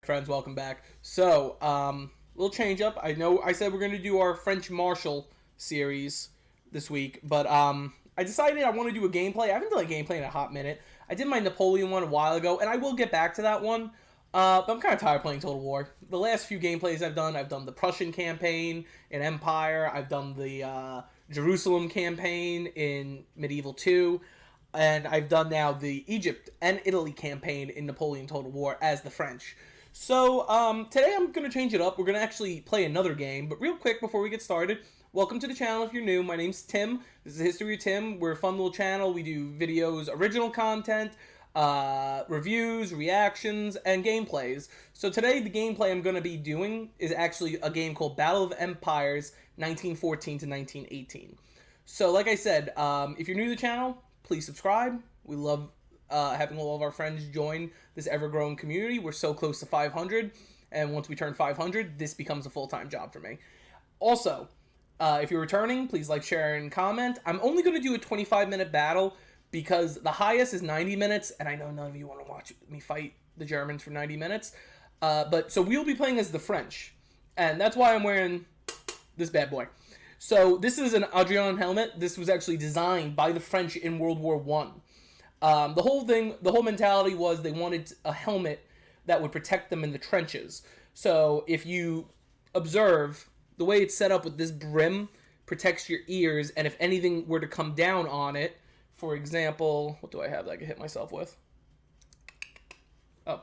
Friends, welcome back. So, little change up. I know I said we're going to do our French Marshal series this week, but I decided I want to do a gameplay. I haven't done a gameplay in a hot minute. I did my Napoleon one a while ago, and I will get back to that one. But I'm kind of tired of playing Total War. The last few gameplays I've done the Prussian campaign in Empire. I've done the Jerusalem campaign in Medieval 2. And I've done now the Egypt and Italy campaign in Napoleon Total War as the French. So today I'm going to change it up. We're going to actually play another game. But real quick before we get started, welcome to the channel if you're new. My name's Tim. This is the History of Tim. We're a fun little channel. We do videos, original content, reviews, reactions, and gameplays. So today the gameplay I'm going to be doing is actually a game called Battle of Empires 1914 to 1918. So like I said, if you're new to the channel, please subscribe. We love having all of our friends join this ever-growing community. We're so close to 500, and once we turn 500, this becomes a full-time job for me. Also, if you're returning, please like, share, and comment. I'm only going to do a 25-minute battle because the highest is 90 minutes, and I know none of you want to watch me fight the Germans for 90 minutes. So we'll be playing as the French, and that's why I'm wearing this bad boy. So this is an Adrian helmet. This was actually designed by the French in World War I. The whole mentality was they wanted a helmet that would protect them in the trenches. So if you observe, the way it's set up with this brim protects your ears, and if anything were to come down on it, for example, what do I have that I can hit myself with? Oh.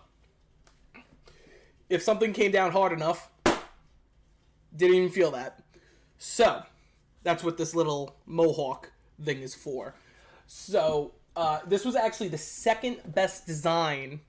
If something came down hard enough, didn't even feel that. So, that's what this little mohawk thing is for. So, this was actually the second best design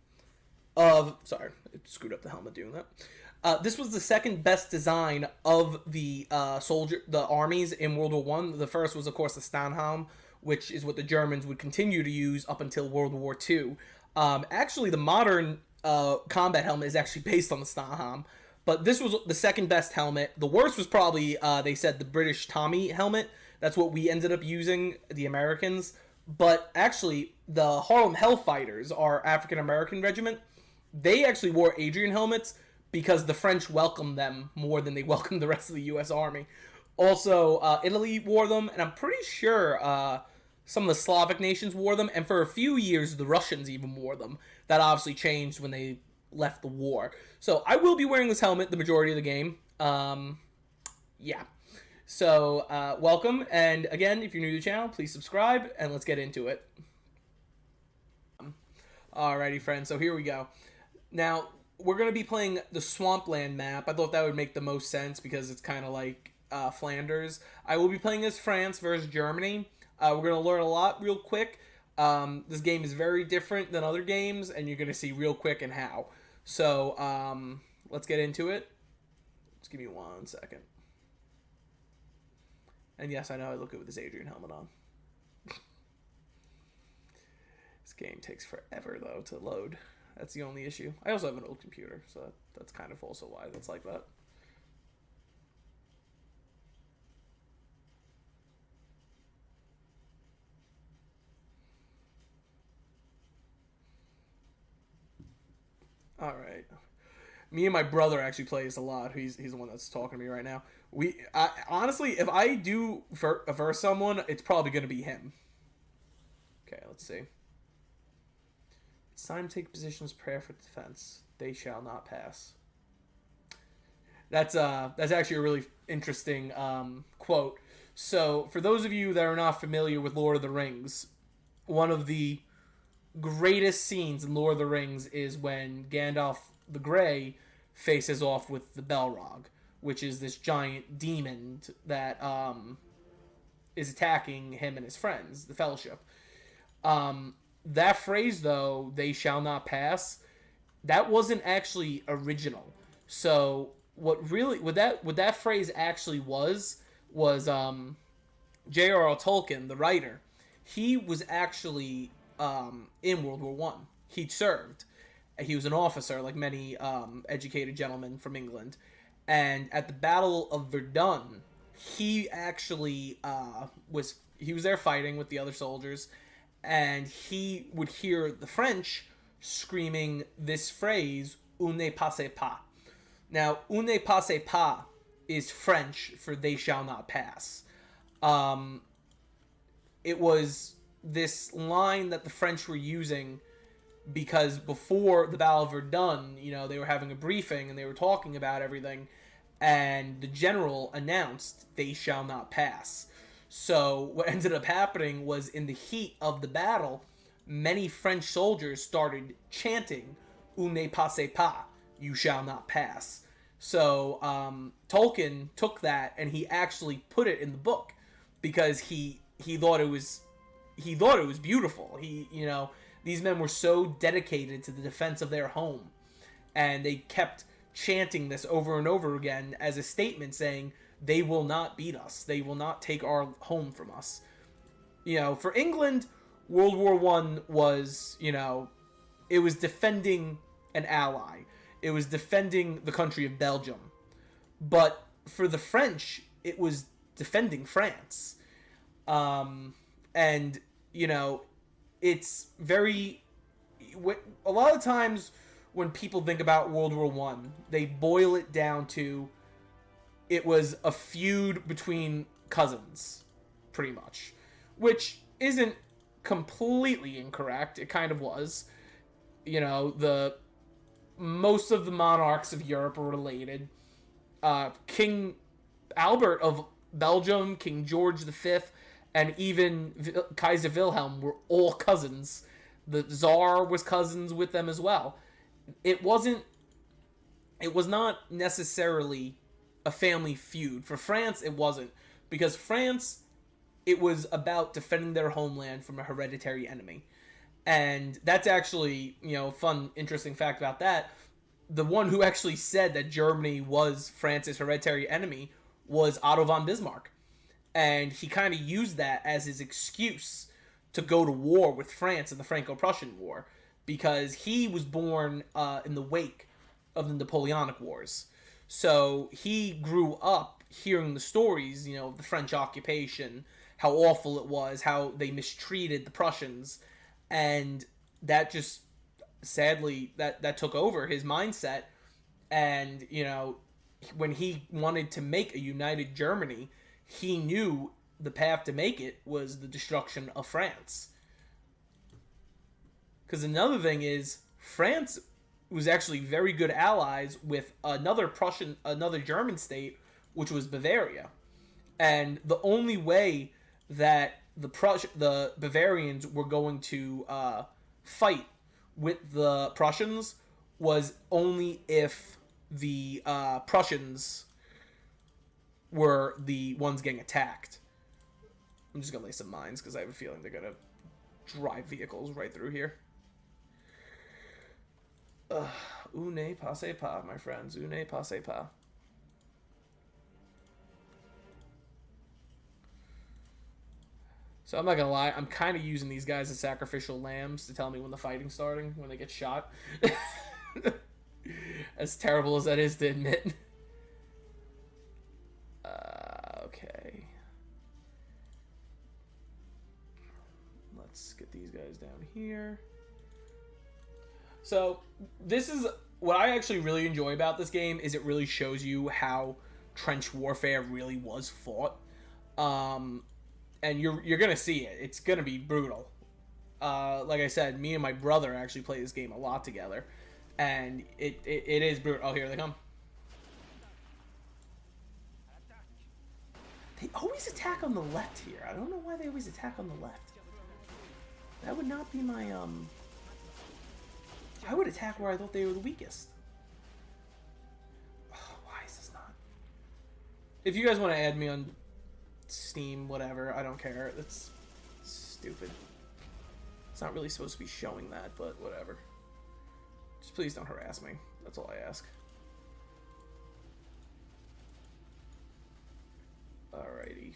of... Sorry, I screwed up the helmet doing that. This was the second best design of the armies in World War I. The first was, of course, the Stahlhelm, which is what the Germans would continue to use up until World War II. Actually, the modern combat helmet is actually based on the Stahlhelm. But this was the second best helmet. The worst was probably, they said, the British Tommy helmet. That's what we ended up using, the Americans. But actually, the Harlem Hellfighters, our African-American regiment, they actually wore Adrian helmets because the French welcomed them more than they welcomed the rest of the U.S. Army. Also, Italy wore them, and I'm pretty sure some of the Slavic nations wore them. And for a few years, the Russians even wore them. That obviously changed when they left the war. So I will be wearing this helmet the majority of the game. Yeah. So welcome, and again, if you're new to the channel, please subscribe, and let's get into it. Alrighty, friends, so here we go. Now, we're going to be playing the Swampland map. I thought that would make the most sense because it's kind of like Flanders. I will be playing as France versus Germany. We're going to learn a lot real quick. This game is very different than other games, and you're going to see real quick and how. So, let's get into it. Just give me 1 second. And yes, I know I look good with this Adrian helmet on. This game takes forever, though, to load. That's the only issue. I also have an old computer, so that's kind of also why that's like that. All right. Me and my brother actually play this a lot. He's the one that's talking to me right now. Honestly, if I do verse someone, it's probably going to be him. Okay, let's see. It's time to take positions, prayer for defense. They shall not pass. That's actually a really interesting quote. So, for those of you that are not familiar with Lord of the Rings, one of the greatest scenes in Lord of the Rings is when Gandalf the Grey faces off with the Balrog, which is this giant demon that is attacking him and his friends, the Fellowship. That phrase, though, "they shall not pass," that wasn't actually original. So what that phrase actually was J.R.R. Tolkien, the writer. He was actually in World War I. He'd served. He was an officer, like many educated gentlemen from England. And at the Battle of Verdun, he actually was there fighting with the other soldiers, and he would hear the French screaming this phrase, "Un ne passe pas." Now, "Un ne passe pas" is French for "they shall not pass." Um, it was this line that the French were using because before the Battle of Verdun, they were having a briefing and they were talking about everything, and the general announced "they shall not pass." So what ended up happening was, in the heat of the battle, many French soldiers started chanting "Un ne passe pas," "you shall not pass." So Tolkien took that and he actually put it in the book because he thought it was beautiful. These men were so dedicated to the defense of their home, and they kept chanting this over and over again as a statement saying they will not beat us, they will not take our home from us. For England, World War One was, it was defending an ally, it was defending the country of Belgium. But for the French, it was defending France. And it's very, a lot of times when people think about World War One, they boil it down to it was a feud between cousins, pretty much, which isn't completely incorrect. It kind of was. The most of the monarchs of Europe are related. King Albert of Belgium, King George V, and even Kaiser Wilhelm were all cousins. The Tsar was cousins with them as well. It was not necessarily a family feud. For France, it wasn't. Because France, it was about defending their homeland from a hereditary enemy. And that's actually, fun, interesting fact about that. The one who actually said that Germany was France's hereditary enemy was Otto von Bismarck. And he kind of used that as his excuse to go to war with France in the Franco-Prussian War, because he was born in the wake of the Napoleonic Wars. So he grew up hearing the stories, of the French occupation, how awful it was, how they mistreated the Prussians, and that just, sadly, that took over his mindset. And, when he wanted to make a united Germany, he knew the path to make it was the destruction of France. Because another thing is, France was actually very good allies with another German state, which was Bavaria. And the only way that the Bavarians were going to fight with the Prussians was only if the Prussians were the ones getting attacked. I'm just going to lay some mines because I have a feeling they're going to drive vehicles right through here. Un ne passe pas, my friends. Un ne passe pas. So I'm not going to lie, I'm kind of using these guys as sacrificial lambs to tell me when the fighting's starting, when they get shot. As terrible as that is to admit. Okay. Let's get these guys down here. So, this is what I actually really enjoy about this game, is it really shows you how trench warfare really was fought. And you're gonna see it. It's gonna be brutal. Like I said, me and my brother actually play this game a lot together, and it is brutal. Oh, here they come. They always attack on the left here. I don't know why they always attack on the left. That would not be my I would attack where I thought they were the weakest. Oh, why is this not? If you guys want to add me on Steam, whatever, I don't care. That's stupid. It's not really supposed to be showing that, but whatever. Just please don't harass me. That's all I ask. Alrighty.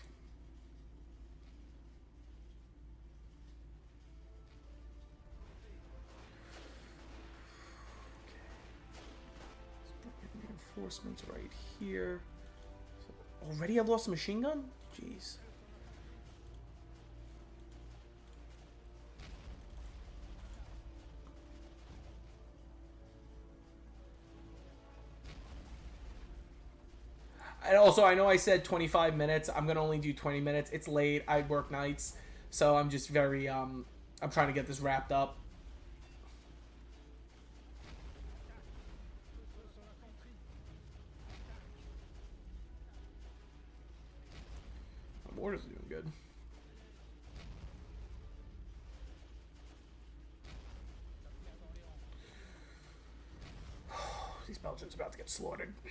Reinforcements right here. So already I lost a machine gun? Jeez. And also, I know I said 25 minutes. I'm gonna only do 20 minutes. It's late. I work nights, so I'm just very I'm trying to get this wrapped up. My mortar's doing good. These Belgians are about to get slaughtered. My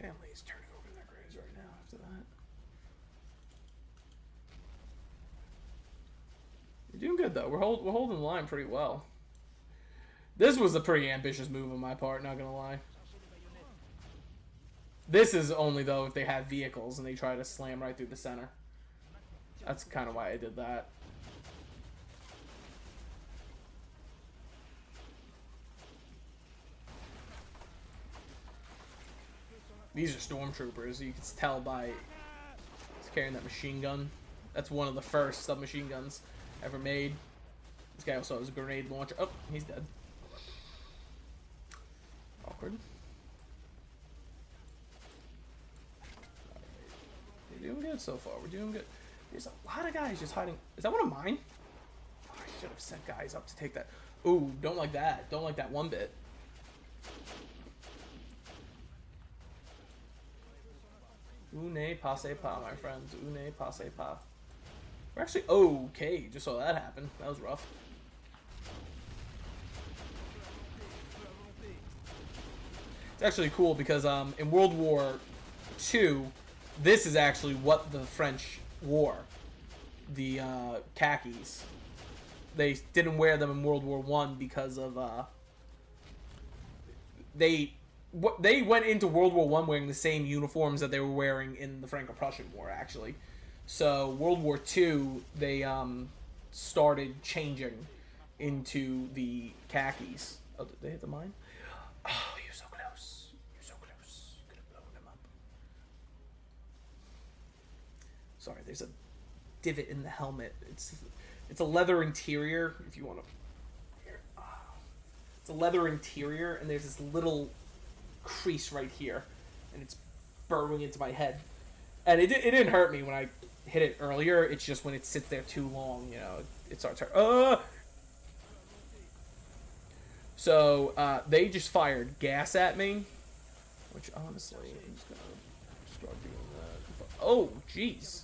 family's turning over their graves right now after that. You're doing good though. We're holding the line pretty well. This was a pretty ambitious move on my part, not gonna lie. This is only though if they have vehicles and they try to slam right through the center. That's kind of why I did that. These are stormtroopers. You can tell by he's carrying that machine gun. That's one of the first submachine guns ever made. This guy also has a grenade launcher. Oh, he's dead. Awkward. We're doing good so far. We're doing good. There's a lot of guys just hiding. Is that one of mine? Oh, I should have sent guys up to take that. Ooh, don't like that. Don't like that one bit. Une passe pas, my friends. Une passe pas. We're actually okay. Just saw that happen. That was rough. It's actually cool because in World War II, this is actually what the French wore. The khakis. They didn't wear them in World War I because of they went into World War I wearing the same uniforms that they were wearing in the Franco-Prussian War, actually. So World War II, they started changing into the khakis. Oh, did they hit the mine? Oh, you're so close. You're so close. You could have blown them up. Sorry, there's a divot in the helmet. It's a leather interior, if you want to... Here. Oh. It's a leather interior, and there's this little crease right here, and it's burrowing into my head. And it didn't hurt me when I hit it earlier. It's just when it sits there too long, you know, it starts hurt. So they just fired gas at me, which honestly, I'm just gonna start doing that. Oh, jeez,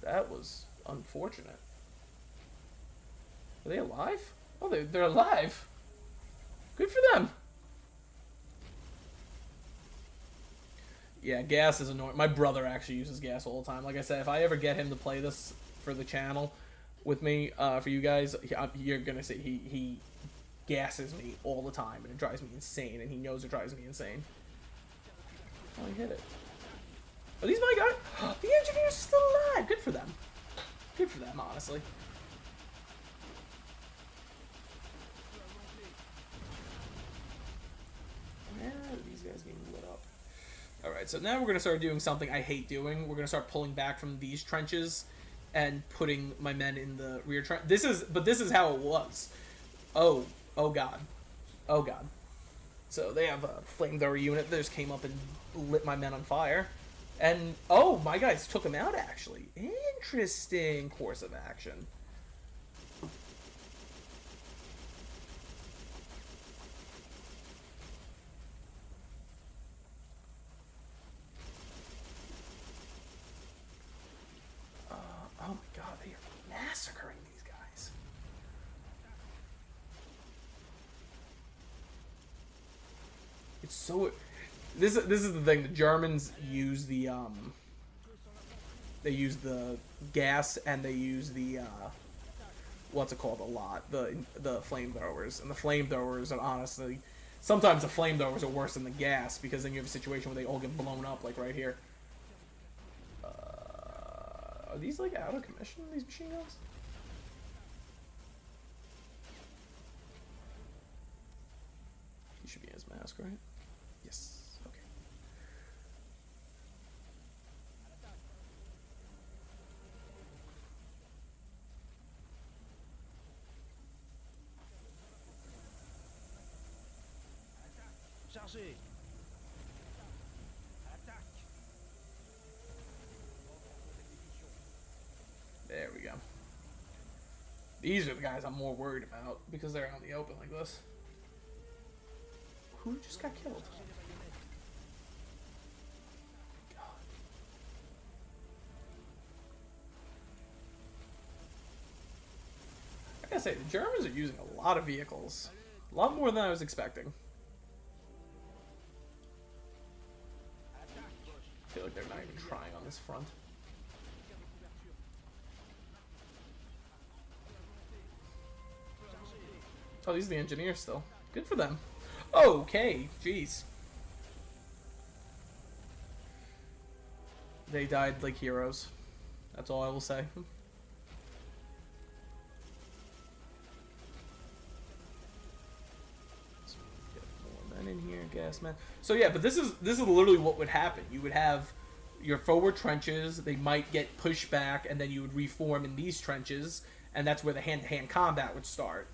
that was unfortunate. Are they alive? Oh, they're alive. Good for them. Yeah, gas is annoying. My brother actually uses gas all the time. Like I said, if I ever get him to play this for the channel with me, for you guys, you're gonna see he gasses me all the time, and it drives me insane, and he knows it drives me insane. Oh, I hit it. Are these my guys? The engineers are still alive! Good for them. Good for them, honestly. Yeah, these guys getting lit up. Alright, so now we're going to start doing something I hate doing. We're going to start pulling back from these trenches and putting my men in the rear trench. This is how it was. Oh god. Oh god. So they have a flamethrower unit that just came up and lit my men on fire. And, oh, my guys took him out, actually. Interesting course of action. Oh my god, they are massacring these guys. It's so... This is the thing. The Germans use the they use the gas, and they use the what's it called, a lot, the flamethrowers, and the flamethrowers are honestly, sometimes the flamethrowers are worse than the gas, because then you have a situation where they all get blown up, like right here. Are these like out of commission, these machine guns? He should be in his mask, right? Yes. Chargé. These are the guys I'm more worried about because they're out in the open like this. Who just got killed? God. I gotta say, the Germans are using a lot of vehicles. A lot more than I was expecting. I feel like they're not even trying on this front. Oh, these are the engineers still. Good for them. Okay, jeez. They died like heroes. That's all I will say. Let's get more men in here, gas man. So yeah, but this is literally what would happen. You would have your forward trenches. They might get pushed back, and then you would reform in these trenches, and that's where the hand-to-hand combat would start.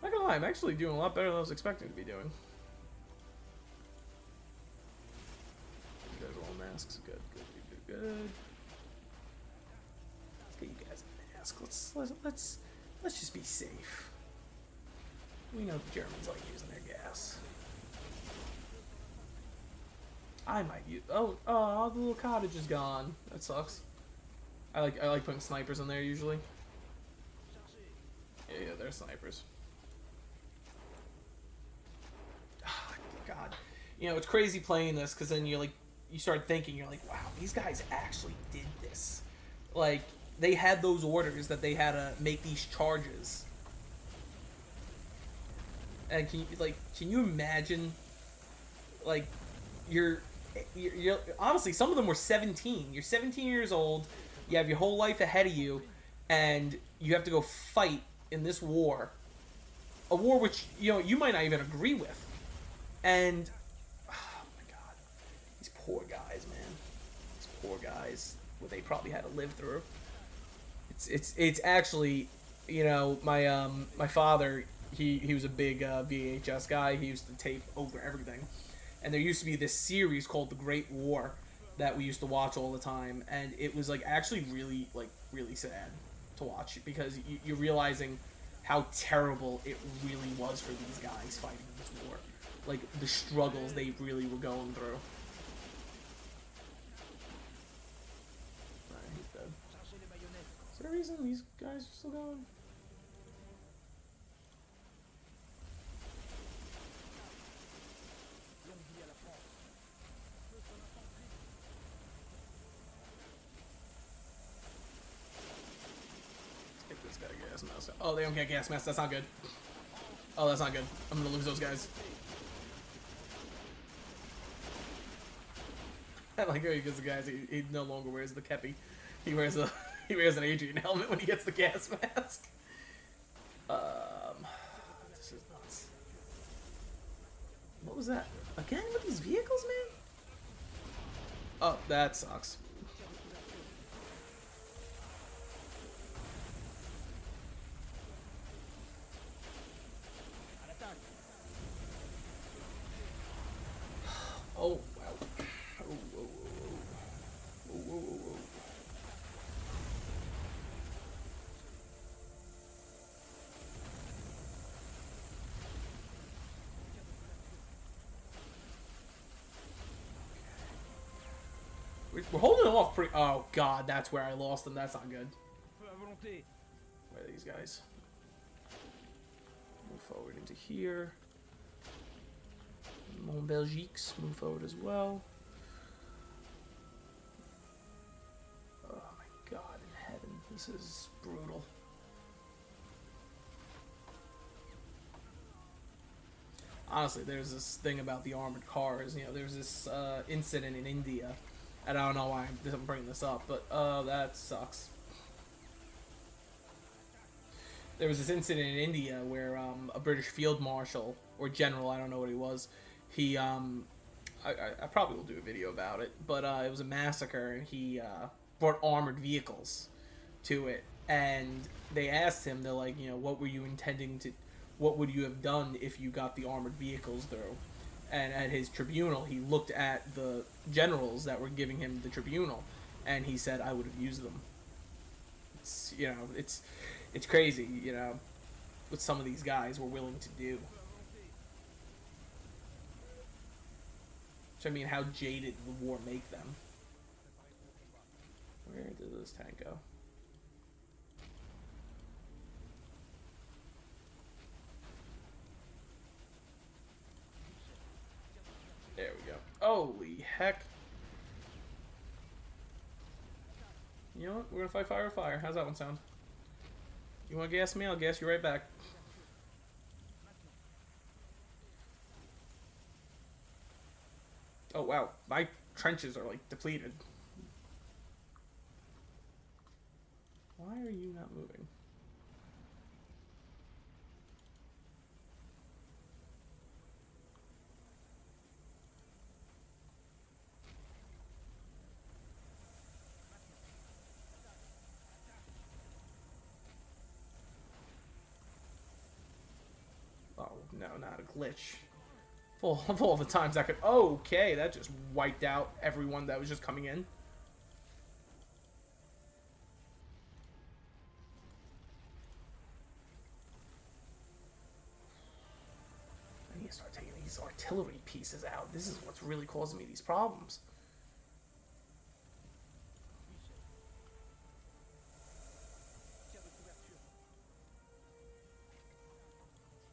Not gonna lie, I'm actually doing a lot better than I was expecting to be doing. You guys are all masks. Good, good, good, good, good. Let's get you guys a mask. Let's just be safe. We know the Germans like using their gas. I might use. Oh, the little cottage is gone. That sucks. I like putting snipers in there usually. Yeah, they're snipers. God, you know, it's crazy playing this because then you start thinking, you're like, wow, these guys actually did this. Like, they had those orders that they had to make these charges. And can you imagine, like, you're honestly, some of them were 17. You're 17 years old. You have your whole life ahead of you, and you have to go fight in this war, a war which you might not even agree with. And, oh my god, these poor guys, man. These poor guys, what they probably had to live through. It's actually, my father, he was a big VHS guy. He used to tape over everything. And there used to be this series called The Great War that we used to watch all the time. And it was, actually really sad to watch because you're realizing how terrible it really was for these guys fighting in this war. Like, the struggles they really were going through. Alright, he's dead. Is there a reason these guys are still going? Let's get this guy a gas mask. Oh, they don't get gas masks. That's not good. Oh, that's not good. I'm gonna lose those guys. I like how he gets the guys. He no longer wears the kepi. He wears an Adrian helmet when he gets the gas mask. This is nuts. What was that? Again with these vehicles, man? Oh, that sucks. Oh, wow. Oh, whoa, whoa, whoa. Whoa, whoa, whoa, whoa. We're holding them off pretty... Oh, God, that's where I lost them. That's not good. Where are these guys? Move forward into here. Mon Belgiques, move forward as well. Oh my god in heaven, this is brutal. Honestly, there's this thing about the armored cars. There's this incident in India, and I don't know why I'm bringing this up, but that sucks. There was this incident in India where a British field marshal or general, I don't know what he was, he I probably will do a video about it, but it was a massacre, and he brought armored vehicles to it, and they asked him, they're like, what were you intending to, what would you have done if you got the armored vehicles through? And at his tribunal, he looked at the generals that were giving him the tribunal, and he said, "I would have used them." It's, it's crazy, what some of these guys were willing to do. So I mean, how jaded the war make them? Where did this tank go? There we go. Holy heck. You know what? We're gonna fight fire with fire. How's that one sound? You wanna gas me? I'll gas you right back. Oh wow, my trenches are like depleted. Why are you not moving? Oh no, not a glitch. Of all the times I could. Okay, that just wiped out everyone that was just coming in. I need to start taking these artillery pieces out. This is what's really causing me these problems.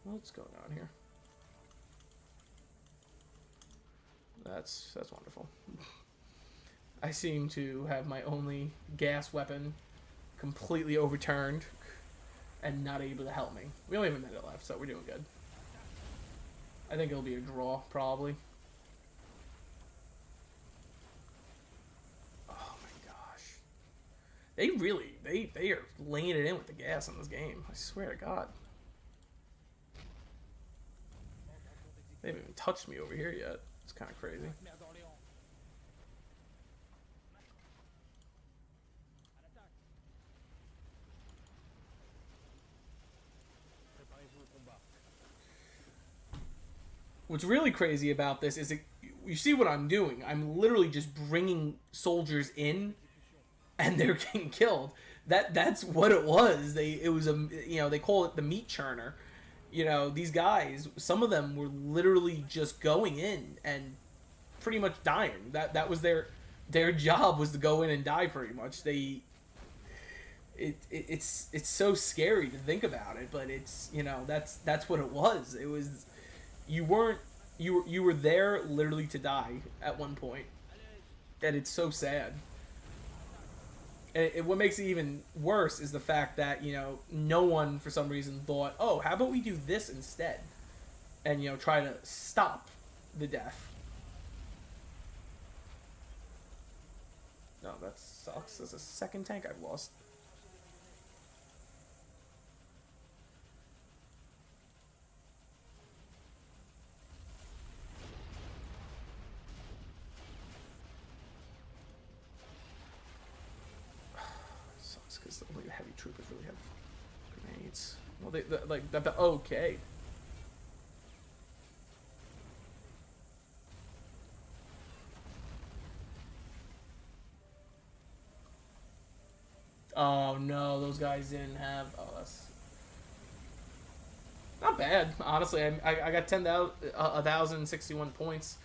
What's going on here? That's wonderful. I seem to have my only gas weapon completely overturned and not able to help me. We only have a minute left, so we're doing good. I think it'll be a draw, probably. Oh my gosh. They really, they are laying it in with the gas in this game. I swear to God. They haven't even touched me over here yet. It's kind of crazy. What's really crazy about this is you see what I'm doing. I'm literally just bringing soldiers in, and they're getting killed. That's what it was. They call it the meat churner. These guys, some of them were literally just going in and pretty much dying. That was their job, was to go in and die pretty much. It's so scary to think about it, but it's that's what it was. It was you were there literally to die at one point. And it's so sad. And what makes it even worse is the fact that no one for some reason thought, oh, how about we do this instead, and try to stop the death. No, that sucks. There's a second tank I've lost. Because only the heavy troopers really have grenades. Well, okay. Oh no, those guys didn't have. Oh, that's not bad. Honestly, I got 1,061 points.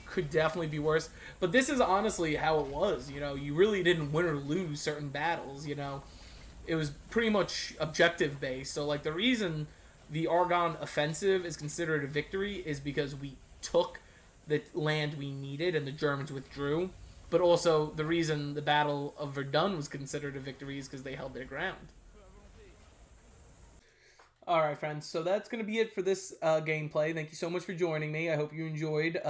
Could definitely be worse. But this is honestly how it was. You really didn't win or lose certain battles. It was pretty much objective based. So like the reason the Argonne offensive is considered a victory is because we took the land we needed and the Germans withdrew. But also the reason the Battle of Verdun was considered a victory is because they held their ground. All right, friends. So that's going to be it for this gameplay. Thank you so much for joining me. I hope you enjoyed,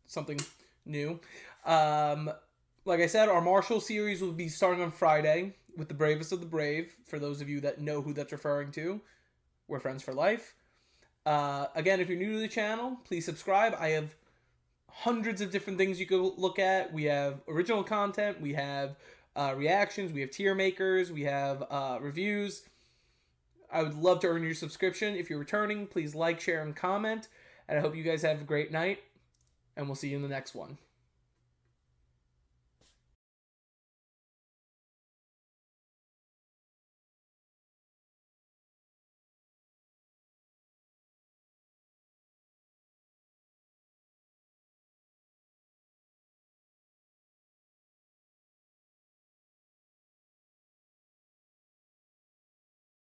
something new. Like I said, our Marshall series will be starting on Friday with the Bravest of the Brave. For those of you that know who that's referring to, we're friends for life. Again, if you're new to the channel, please subscribe. I have hundreds of different things you could look at. We have original content. We have reactions. We have tier makers. We have reviews. I would love to earn your subscription. If you're returning, please like, share, and comment. And I hope you guys have a great night, and we'll see you in the next one.